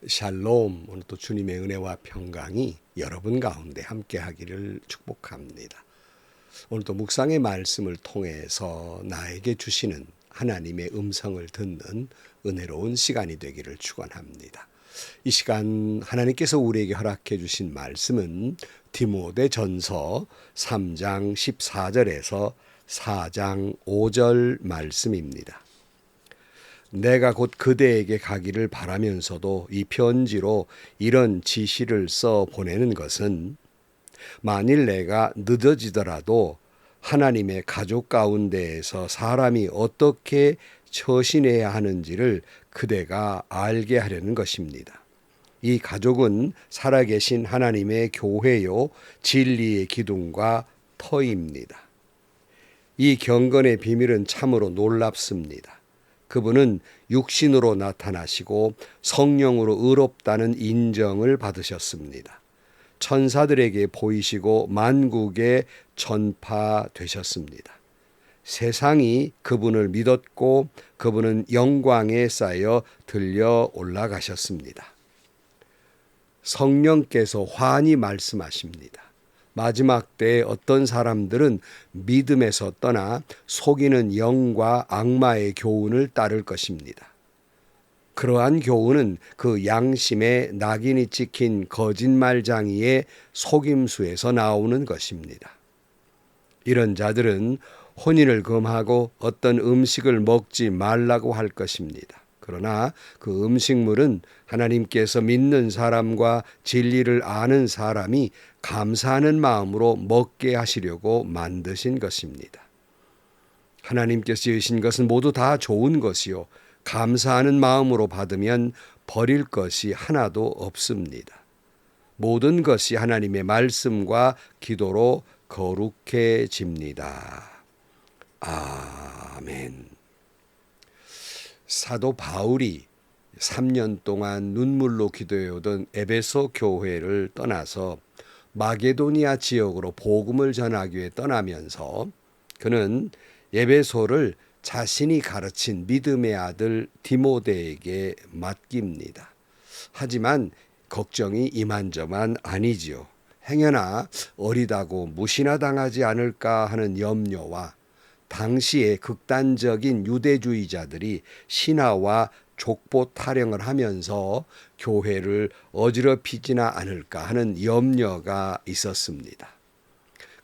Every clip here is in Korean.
샬롬. 오늘 또 주님의 은혜와 평강이 여러분 가운데 함께 하기를 축복합니다. 오늘 또 묵상의 말씀을 통해서 나에게 주시는 하나님의 음성을 듣는 은혜로운 시간이 되기를 축원합니다. 이 시간 하나님께서 우리에게 허락해 주신 말씀은 디모데전서 3장 14절에서 4장 5절 말씀입니다. 내가 곧 그대에게 가기를 바라면서도 이 편지로 이런 지시를 써 보내는 것은 만일 내가 늦어지더라도 하나님의 가족 가운데에서 사람이 어떻게 처신해야 하는지를 그대가 알게 하려는 것입니다. 이 가족은 살아계신 하나님의 교회요 진리의 기둥과 터입니다. 이 경건의 비밀은 참으로 놀랍습니다. 그분은 육신으로 나타나시고 성령으로 의롭다는 인정을 받으셨습니다. 천사들에게 보이시고 만국에 전파되셨습니다. 세상이 그분을 믿었고 그분은 영광에 쌓여 들려 올라가셨습니다. 성령께서 환히 말씀하십니다. 마지막 때에 어떤 사람들은 믿음에서 떠나 속이는 영과 악마의 교훈을 따를 것입니다. 그러한 교훈은 그 양심에 낙인이 찍힌 거짓말장이의 속임수에서 나오는 것입니다. 이런 자들은 혼인을 금하고 어떤 음식을 먹지 말라고 할 것입니다. 그러나 그 음식물은 하나님께서 믿는 사람과 진리를 아는 사람이 감사하는 마음으로 먹게 하시려고 만드신 것입니다. 하나님께서 지으신 것은 모두 다 좋은 것이요 감사하는 마음으로 받으면 버릴 것이 하나도 없습니다. 모든 것이 하나님의 말씀과 기도로 거룩해집니다. 아멘. 사도 바울이 3년 동안 눈물로 기도해오던 에베소 교회를 떠나서 마게도니아 지역으로 복음을 전하기 위해 떠나면서 그는 에베소를 자신이 가르친 믿음의 아들 디모데에게 맡깁니다. 하지만 걱정이 이만저만 아니지요. 행여나 어리다고 무시나 당하지 않을까 하는 염려와 당시의 극단적인 유대주의자들이 신하와 족보 타령을 하면서 교회를 어지럽히지나 않을까 하는 염려가 있었습니다.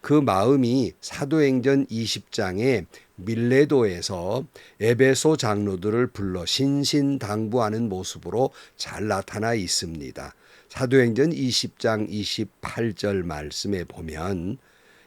그 마음이 사도행전 20장에 밀레도에서 에베소 장로들을 불러 신신당부하는 모습으로 잘 나타나 있습니다. 사도행전 20장 28절 말씀에 보면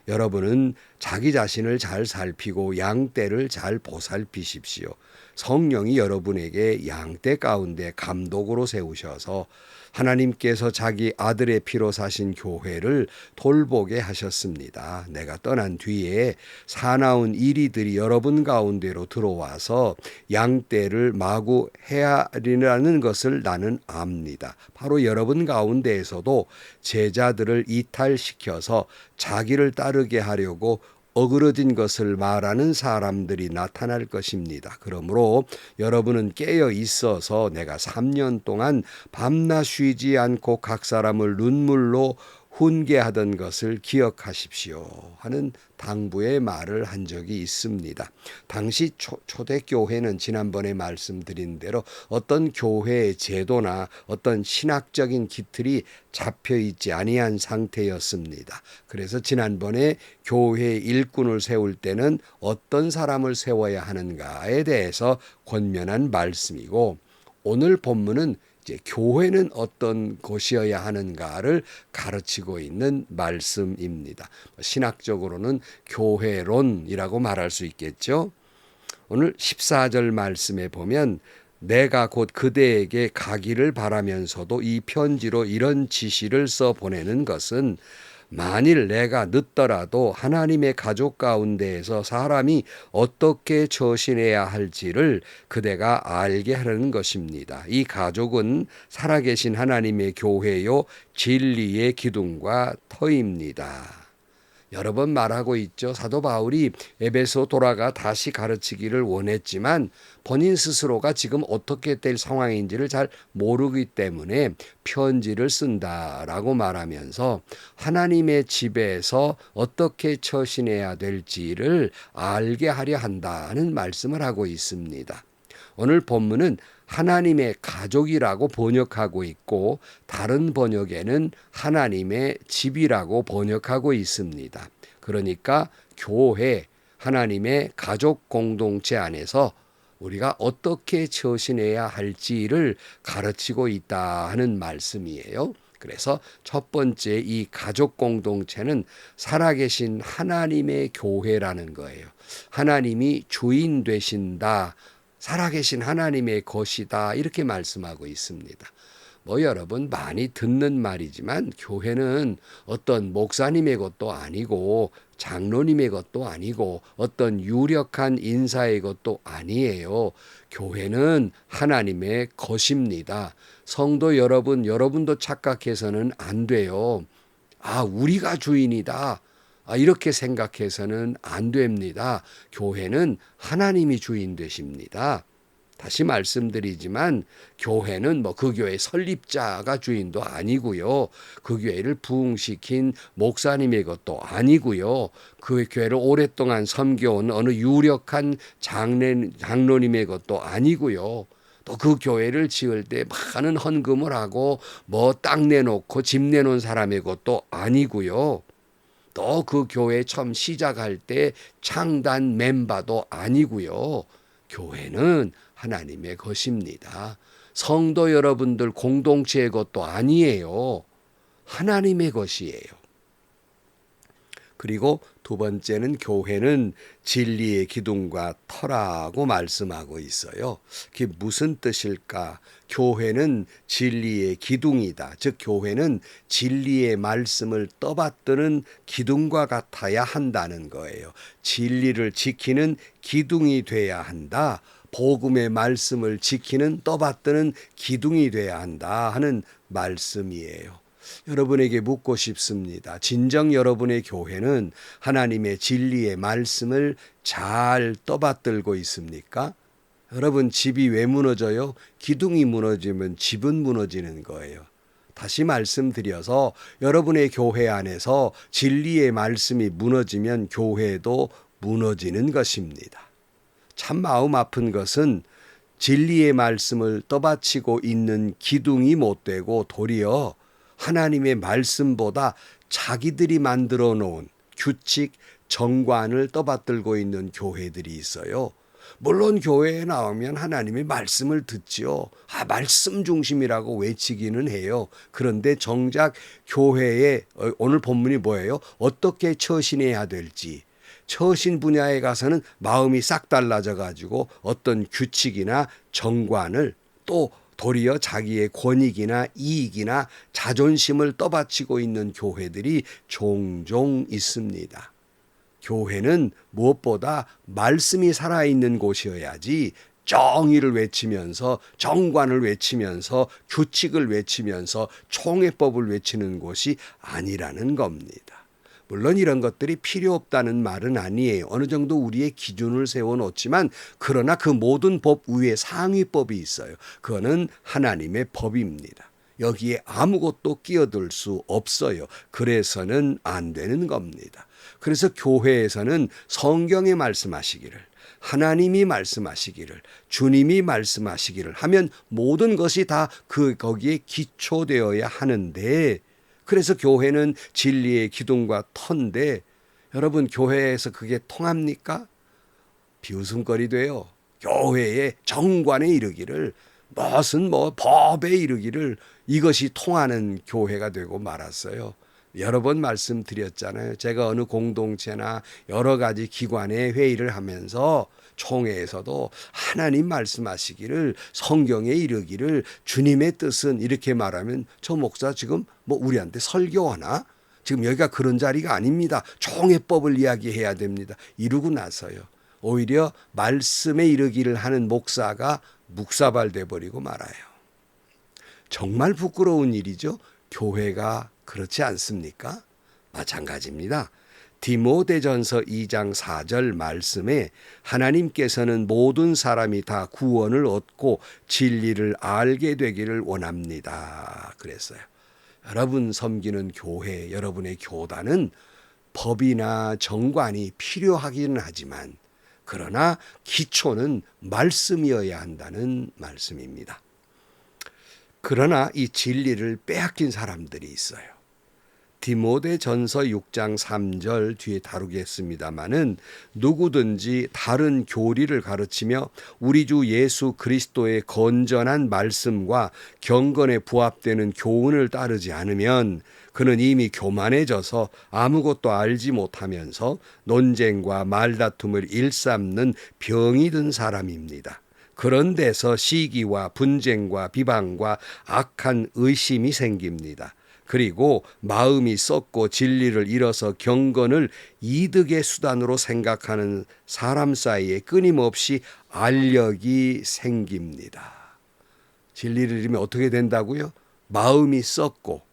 여러분은 자기 자신을 잘 살피고 양떼를 잘 보살피십시오. 성령이 여러분에게 양떼 가운데 감독으로 세우셔서 하나님께서 자기 아들의 피로 사신 교회를 돌보게 하셨습니다. 내가 떠난 뒤에 사나운 이리들이 여러분 가운데로 들어와서 양떼를 마구 헤아리라는 것을 나는 압니다. 바로 여러분 가운데에서도 제자들을 이탈시켜서 자기를 따르게 하려고 어그러진 것을 말하는 사람들이 나타날 것입니다. 그러므로 여러분은 깨어 있어서 내가 3년 동안 밤낮 쉬지 않고 각 사람을 눈물로 훈계하던 것을 기억하십시오 하는 당부의 말을 한 적이 있습니다. 당시 초대교회는 지난번에 말씀드린 대로 어떤 교회의 제도나 어떤 신학적인 기틀이 잡혀있지 아니한 상태였습니다. 그래서 지난번에 교회 일꾼을 세울 때는 어떤 사람을 세워야 하는가에 대해서 권면한 말씀이고, 오늘 본문은 이제 교회는 어떤 곳이어야 하는가를 가르치고 있는 말씀입니다. 신학적으로는 교회론이라고 말할 수 있겠죠. 오늘 14절 말씀에 보면 내가 곧 그대에게 가기를 바라면서도 이 편지로 이런 지시를 써 보내는 것은 만일 내가 늦더라도 하나님의 가족 가운데에서 사람이 어떻게 처신해야 할지를 그대가 알게 하려는 것입니다. 이 가족은 살아계신 하나님의 교회요 진리의 기둥과 터입니다. 여러 번 말하고 있죠. 사도 바울이 에베소 돌아가 다시 가르치기를 원했지만 본인 스스로가 지금 어떻게 될 상황인지를 잘 모르기 때문에 편지를 쓴다라고 말하면서 하나님의 집에서 어떻게 처신해야 될지를 알게 하려 한다는 말씀을 하고 있습니다. 오늘 본문은 하나님의 가족이라고 번역하고 있고 다른 번역에는 하나님의 집이라고 번역하고 있습니다. 그러니까 교회, 하나님의 가족 공동체 안에서 우리가 어떻게 처신해야 할지를 가르치고 있다 하는 말씀이에요. 그래서 첫 번째 이 가족 공동체는 살아계신 하나님의 교회라는 거예요. 하나님이 주인 되신다. 살아계신 하나님의 것이다. 이렇게 말씀하고 있습니다. 여러분 많이 듣는 말이지만 교회는 어떤 목사님의 것도 아니고 장로님의 것도 아니고 어떤 유력한 인사의 것도 아니에요. 교회는 하나님의 것입니다. 성도 여러분, 여러분도 착각해서는 안 돼요. 우리가 주인이다. 이렇게 생각해서는 안 됩니다. 교회는 하나님이 주인 되십니다. 다시 말씀드리지만 교회는 그 교회 설립자가 주인도 아니고요. 그 교회를 부흥시킨 목사님의 것도 아니고요. 그 교회를 오랫동안 섬겨온 어느 유력한 장로님의 것도 아니고요. 또 그 교회를 지을 때 많은 헌금을 하고 땅 내놓고 집 내놓은 사람의 것도 아니고요. 또 그 교회 처음 시작할 때 창단 멤버도 아니고요. 교회는 하나님의 것입니다. 성도 여러분들 공동체의 것도 아니에요. 하나님의 것이에요. 그리고 두 번째는 교회는 진리의 기둥과 터라고 말씀하고 있어요. 그게 무슨 뜻일까? 교회는 진리의 기둥이다. 즉 교회는 진리의 말씀을 떠받드는 기둥과 같아야 한다는 거예요. 진리를 지키는 기둥이 돼야 한다. 복음의 말씀을 지키는 떠받드는 기둥이 돼야 한다 하는 말씀이에요. 여러분에게 묻고 싶습니다. 진정 여러분의 교회는 하나님의 진리의 말씀을 잘 떠받들고 있습니까? 여러분 집이 왜 무너져요? 기둥이 무너지면 집은 무너지는 거예요. 다시 말씀드려서 여러분의 교회 안에서 진리의 말씀이 무너지면 교회도 무너지는 것입니다. 참 마음 아픈 것은 진리의 말씀을 떠받치고 있는 기둥이 못되고 도리어 하나님의 말씀보다 자기들이 만들어 놓은 규칙, 정관을 떠받들고 있는 교회들이 있어요. 물론 교회에 나오면 하나님의 말씀을 듣지요. 말씀 중심이라고 외치기는 해요. 그런데 정작 교회에 오늘 본문이 뭐예요? 어떻게 처신해야 될지. 처신 분야에 가서는 마음이 싹 달라져 가지고 어떤 규칙이나 정관을 또 도리어 자기의 권익이나 이익이나 자존심을 떠받치고 있는 교회들이 종종 있습니다. 교회는 무엇보다 말씀이 살아있는 곳이어야지 정의를 외치면서 정관을 외치면서 규칙을 외치면서 총회법을 외치는 곳이 아니라는 겁니다. 물론 이런 것들이 필요 없다는 말은 아니에요. 어느 정도 우리의 기준을 세워놓지만 그러나 그 모든 법 위에 상위법이 있어요. 그거는 하나님의 법입니다. 여기에 아무것도 끼어들 수 없어요. 그래서는 안 되는 겁니다. 그래서 교회에서는 성경에 말씀하시기를 하나님이 말씀하시기를 주님이 말씀하시기를 하면 모든 것이 다 거기에 기초되어야 하는데 그래서 교회는 진리의 기둥과 터인데 여러분 교회에서 그게 통합니까? 비웃음거리 돼요. 교회의 정관에 이르기를 무슨 법에 이르기를 이것이 통하는 교회가 되고 말았어요. 여러 번 말씀드렸잖아요. 제가 어느 공동체나 여러 가지 기관의 회의를 하면서 총회에서도 하나님 말씀하시기를 성경에 이르기를 주님의 뜻은 이렇게 말하면 저 목사 지금 우리한테 설교하나? 지금 여기가 그런 자리가 아닙니다. 총회법을 이야기해야 됩니다. 이러고 나서요. 오히려 말씀에 이르기를 하는 목사가 묵사발돼 버리고 말아요. 정말 부끄러운 일이죠. 교회가 그렇지 않습니까? 마찬가지입니다. 디모데전서 2장 4절 말씀에 하나님께서는 모든 사람이 다 구원을 얻고 진리를 알게 되기를 원합니다. 그랬어요. 여러분 섬기는 교회, 여러분의 교단은 법이나 정관이 필요하기는 하지만 그러나 기초는 말씀이어야 한다는 말씀입니다. 그러나 이 진리를 빼앗긴 사람들이 있어요. 디모데전서 6장 3절 뒤에 다루겠습니다마는 누구든지 다른 교리를 가르치며 우리 주 예수 그리스도의 건전한 말씀과 경건에 부합되는 교훈을 따르지 않으면 그는 이미 교만해져서 아무것도 알지 못하면서 논쟁과 말다툼을 일삼는 병이 든 사람입니다. 그런 데서 시기와 분쟁과 비방과 악한 의심이 생깁니다. 그리고 마음이 썩고 진리를 잃어서 경건을 이득의 수단으로 생각하는 사람 사이에 끊임없이 알력이 생깁니다. 진리를 잃으면 어떻게 된다고요? 마음이 썩고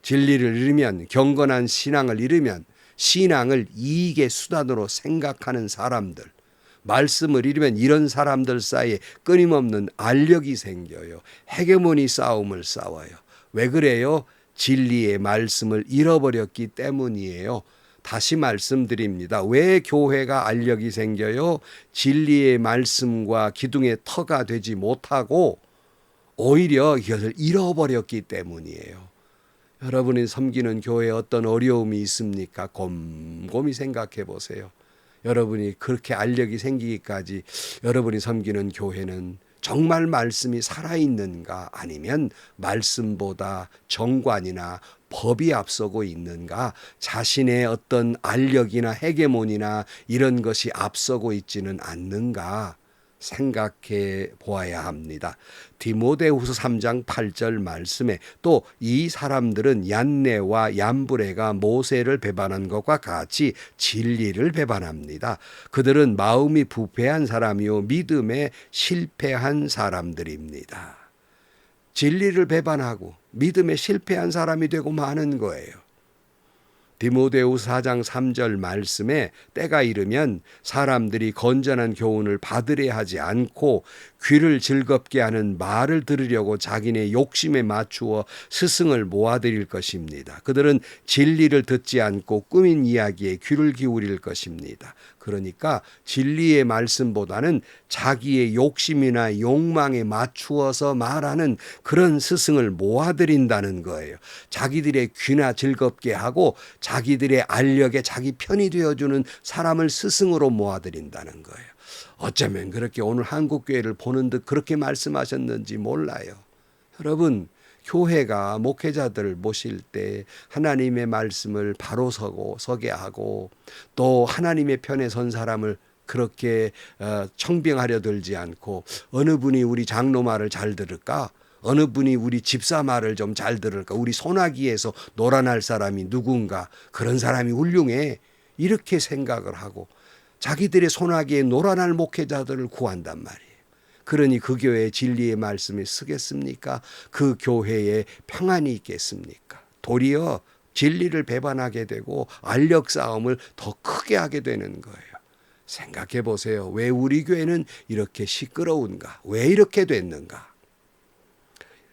진리를 잃으면, 경건한 신앙을 잃으면 신앙을 이익의 수단으로 생각하는 사람들, 말씀을 잃으면 이런 사람들 사이에 끊임없는 알력이 생겨요. 헤게모니 싸움을 싸워요. 왜 그래요? 진리의 말씀을 잃어버렸기 때문이에요. 다시 말씀드립니다. 왜 교회가 알력이 생겨요? 진리의 말씀과 기둥의 터가 되지 못하고 오히려 이것을 잃어버렸기 때문이에요. 여러분이 섬기는 교회에 어떤 어려움이 있습니까? 곰곰이 생각해 보세요. 여러분이 그렇게 알력이 생기기까지 여러분이 섬기는 교회는 정말 말씀이 살아있는가, 아니면 말씀보다 정관이나 법이 앞서고 있는가, 자신의 어떤 알력이나 헤게몬이나 이런 것이 앞서고 있지는 않는가 생각해 보아야 합니다. 디모데후서 3장 8절 말씀에 또 이 사람들은 얀네와 얀브레가 모세를 배반한 것과 같이 진리를 배반합니다. 그들은 마음이 부패한 사람이요 믿음에 실패한 사람들입니다. 진리를 배반하고 믿음에 실패한 사람이 되고 마는 거예요. 디모데후서 4장 3절 말씀에 때가 이르면 사람들이 건전한 교훈을 받으려 하지 않고 귀를 즐겁게 하는 말을 들으려고 자기네 욕심에 맞추어 스승을 모아들일 것입니다. 그들은 진리를 듣지 않고 꾸민 이야기에 귀를 기울일 것입니다. 그러니까 진리의 말씀보다는 자기의 욕심이나 욕망에 맞추어서 말하는 그런 스승을 모아들인다는 거예요. 자기들의 귀나 즐겁게 하고 자기들의 알력에 자기 편이 되어주는 사람을 스승으로 모아들인다는 거예요. 어쩌면 그렇게 오늘 한국교회를 보는 듯 그렇게 말씀하셨는지 몰라요. 여러분, 교회가 목회자들을 모실 때 하나님의 말씀을 바로 서게 하고 또 하나님의 편에 선 사람을 그렇게 청빙하려 들지 않고 어느 분이 우리 장로 말을 잘 들을까? 어느 분이 우리 집사 말을 좀 잘 들을까? 우리 소나기에서 놀아날 사람이 누군가? 그런 사람이 훌륭해. 이렇게 생각을 하고 자기들의 소나기에 놀아날 목회자들을 구한단 말이에요. 그러니 그 교회에 진리의 말씀이 쓰겠습니까? 그 교회에 평안이 있겠습니까? 도리어 진리를 배반하게 되고 알력 싸움을 더 크게 하게 되는 거예요. 생각해 보세요. 왜 우리 교회는 이렇게 시끄러운가? 왜 이렇게 됐는가?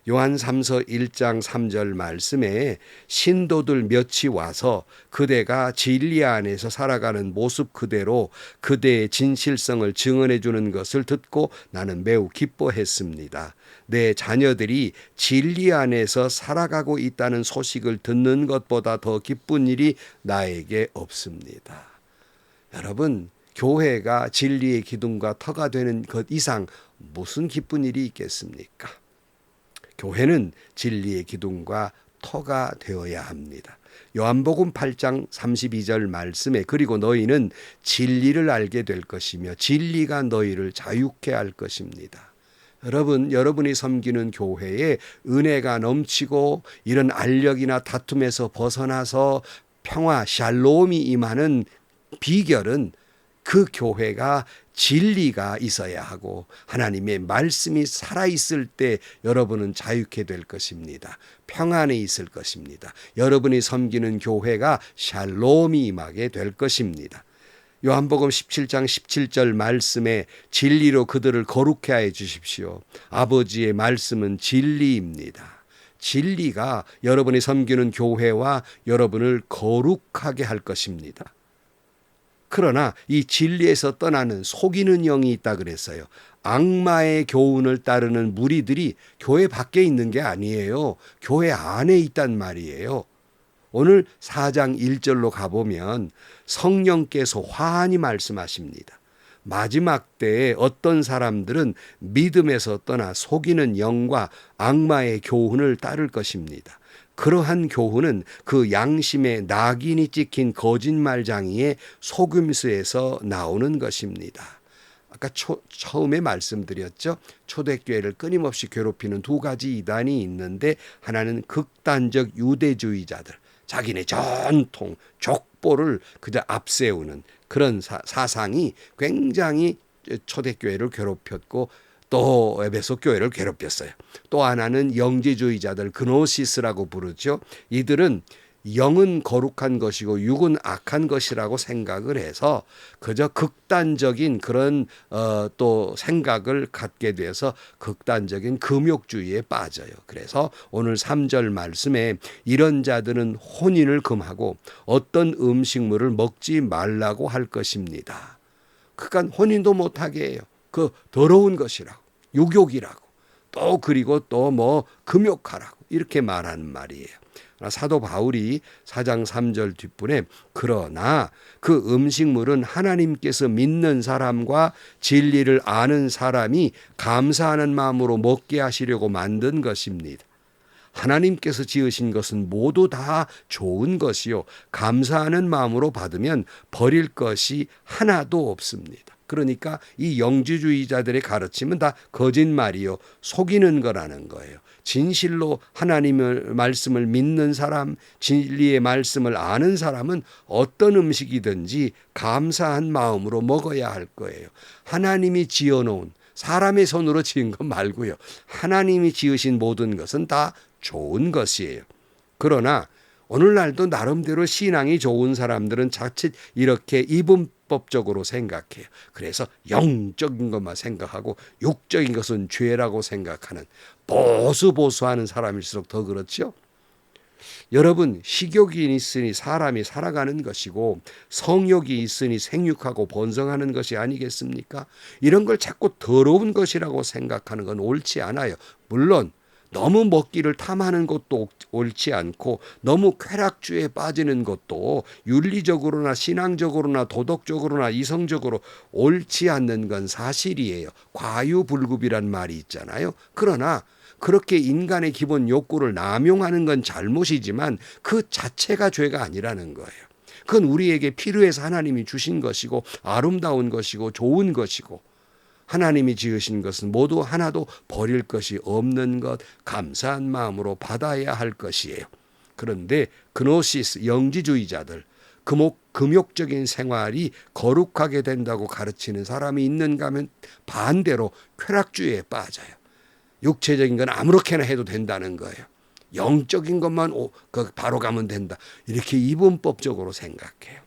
요한 3서 1장 3절 말씀에 신도들 몇이 와서 그대가 진리 안에서 살아가는 모습 그대로 그대의 진실성을 증언해 주는 것을 듣고 나는 매우 기뻐했습니다. 내 자녀들이 진리 안에서 살아가고 있다는 소식을 듣는 것보다 더 기쁜 일이 나에게 없습니다. 여러분, 교회가 진리의 기둥과 터가 되는 것 이상 무슨 기쁜 일이 있겠습니까? 교회는 진리의 기둥과 터가 되어야 합니다. 요한복음 8장 32절 말씀에 그리고 너희는 진리를 알게 될 것이며 진리가 너희를 자유케 할 것입니다. 여러분, 여러분이 섬기는 교회에 은혜가 넘치고 이런 알력이나 다툼에서 벗어나서 평화, 샬롬이 임하는 비결은 그 교회가 진리가 있어야 하고 하나님의 말씀이 살아있을 때 여러분은 자유케 될 것입니다. 평안에 있을 것입니다. 여러분이 섬기는 교회가 샬롬이 임하게 될 것입니다. 요한복음 17장 17절 말씀에 진리로 그들을 거룩해 하여 주십시오. 아버지의 말씀은 진리입니다. 진리가 여러분이 섬기는 교회와 여러분을 거룩하게 할 것입니다. 그러나 이 진리에서 떠나는 속이는 영이 있다 그랬어요. 악마의 교훈을 따르는 무리들이 교회 밖에 있는 게 아니에요. 교회 안에 있단 말이에요. 오늘 4장 1절로 가보면 성령께서 환히 말씀하십니다. 마지막 때에 어떤 사람들은 믿음에서 떠나 속이는 영과 악마의 교훈을 따를 것입니다. 그러한 교훈은 그 양심에 낙인이 찍힌 거짓말장이의 속임수에서 나오는 것입니다. 아까 처음에 말씀드렸죠. 초대교회를 끊임없이 괴롭히는 두 가지 이단이 있는데 하나는 극단적 유대주의자들, 자기네 전통, 족보를 그저 앞세우는 그런 사상이 굉장히 초대교회를 괴롭혔고 또 에베소 교회를 괴롭혔어요. 또 하나는 영지주의자들, 그노시스라고 부르죠. 이들은 영은 거룩한 것이고 육은 악한 것이라고 생각을 해서 그저 극단적인 그런 또 생각을 갖게 돼서 극단적인 금욕주의에 빠져요. 그래서 오늘 3절 말씀에 이런 자들은 혼인을 금하고 어떤 음식물을 먹지 말라고 할 것입니다. 그러니까 혼인도 못하게 해요. 그 더러운 것이라고, 유욕이라고, 또 그리고 또 뭐 금욕하라고 이렇게 말하는 말이에요. 사도 바울이 4장 3절 뒷분에 그러나 그 음식물은 하나님께서 믿는 사람과 진리를 아는 사람이 감사하는 마음으로 먹게 하시려고 만든 것입니다. 하나님께서 지으신 것은 모두 다 좋은 것이요 감사하는 마음으로 받으면 버릴 것이 하나도 없습니다. 그러니까 이 영지주의자들의 가르침은 다 거짓말이요 속이는 거라는 거예요. 진실로 하나님의 말씀을 믿는 사람, 진리의 말씀을 아는 사람은 어떤 음식이든지 감사한 마음으로 먹어야 할 거예요. 하나님이 지어놓은 사람의 손으로 지은 것 말고요. 하나님이 지으신 모든 것은 다 좋은 것이에요. 그러나 오늘날도 나름대로 신앙이 좋은 사람들은 자칫 이렇게 이분법적으로 생각해요. 그래서 영적인 것만 생각하고 육적인 것은 죄라고 생각하는 보수하는 사람일수록 더 그렇죠. 여러분, 식욕이 있으니 사람이 살아가는 것이고 성욕이 있으니 생육하고 번성하는 것이 아니겠습니까? 이런 걸 자꾸 더러운 것이라고 생각하는 건 옳지 않아요. 물론 너무 먹기를 탐하는 것도 옳지 않고 너무 쾌락주의에 빠지는 것도 윤리적으로나 신앙적으로나 도덕적으로나 이성적으로 옳지 않는 건 사실이에요. 과유불급이란 말이 있잖아요. 그러나 그렇게 인간의 기본 욕구를 남용하는 건 잘못이지만 그 자체가 죄가 아니라는 거예요. 그건 우리에게 필요해서 하나님이 주신 것이고 아름다운 것이고 좋은 것이고 하나님이 지으신 것은 모두 하나도 버릴 것이 없는 것, 감사한 마음으로 받아야 할 것이에요. 그런데 그노시스 영지주의자들, 금욕적인 생활이 거룩하게 된다고 가르치는 사람이 있는가 하면 반대로 쾌락주의에 빠져요. 육체적인 건 아무렇게나 해도 된다는 거예요. 영적인 것만 바로 가면 된다. 이렇게 이분법적으로 생각해요.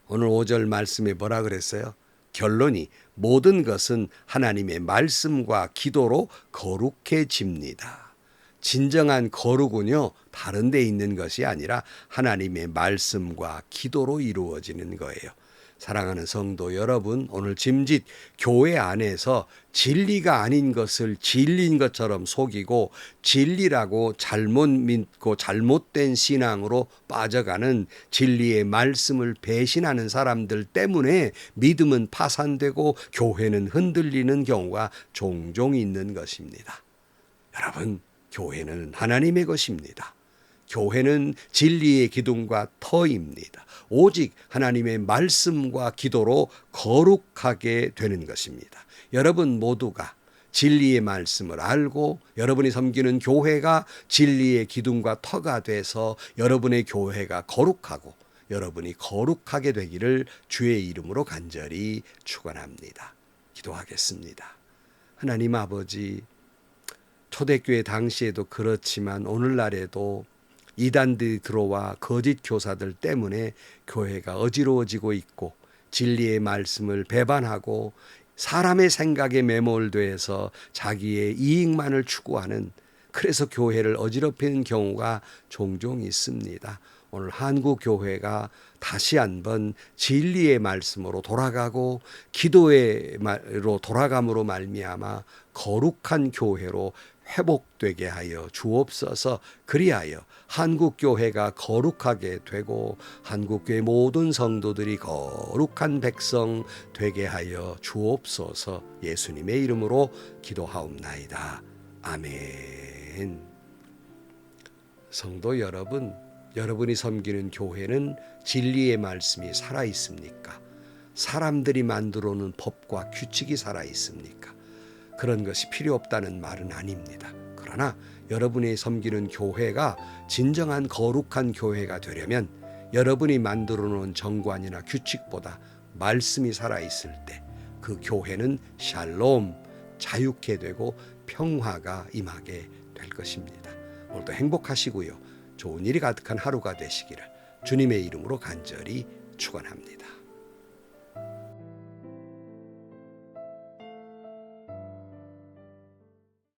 오늘 5절 말씀에 뭐라 그랬어요? 결론이 모든 것은 하나님의 말씀과 기도로 거룩해집니다. 진정한 거룩은요, 다른 데 있는 것이 아니라 하나님의 말씀과 기도로 이루어지는 거예요. 사랑하는 성도 여러분, 오늘 짐짓 교회 안에서 진리가 아닌 것을 진리인 것처럼 속이고 진리라고 잘못 믿고 잘못된 신앙으로 빠져가는 진리의 말씀을 배신하는 사람들 때문에 믿음은 파산되고 교회는 흔들리는 경우가 종종 있는 것입니다. 여러분, 교회는 하나님의 것입니다. 교회는 진리의 기둥과 터입니다. 오직 하나님의 말씀과 기도로 거룩하게 되는 것입니다. 여러분 모두가 진리의 말씀을 알고 여러분이 섬기는 교회가 진리의 기둥과 터가 돼서 여러분의 교회가 거룩하고 여러분이 거룩하게 되기를 주의 이름으로 간절히 축원합니다. 기도하겠습니다. 하나님 아버지, 초대교회 당시에도 그렇지만 오늘날에도 이단들이 들어와 거짓 교사들 때문에 교회가 어지러워지고 있고 진리의 말씀을 배반하고 사람의 생각에 매몰돼서 자기의 이익만을 추구하는, 그래서 교회를 어지럽히는 경우가 종종 있습니다. 오늘 한국 교회가 다시 한번 진리의 말씀으로 돌아가고 기도의 말로 돌아감으로 말미암아 거룩한 교회로 회복되게 하여 주옵소서. 그리하여 한국 교회가 거룩하게 되고 한국 교회 모든 성도들이 거룩한 백성 되게 하여 주옵소서. 예수님의 이름으로 기도하옵나이다. 아멘. 성도 여러분, 여러분이 섬기는 교회는 진리의 말씀이 살아 있습니까? 사람들이 만들어 놓은 법과 규칙이 살아 있습니까? 그런 것이 필요 없다는 말은 아닙니다. 그러나 여러분이 섬기는 교회가 진정한 거룩한 교회가 되려면 여러분이 만들어 놓은 정관이나 규칙보다 말씀이 살아 있을 때 그 교회는 샬롬, 자유케 되고 평화가 임하게 될 것입니다. 오늘도 행복하시고요. 좋은 일이 가득한 하루가 되시기를 주님의 이름으로 간절히 축원합니다.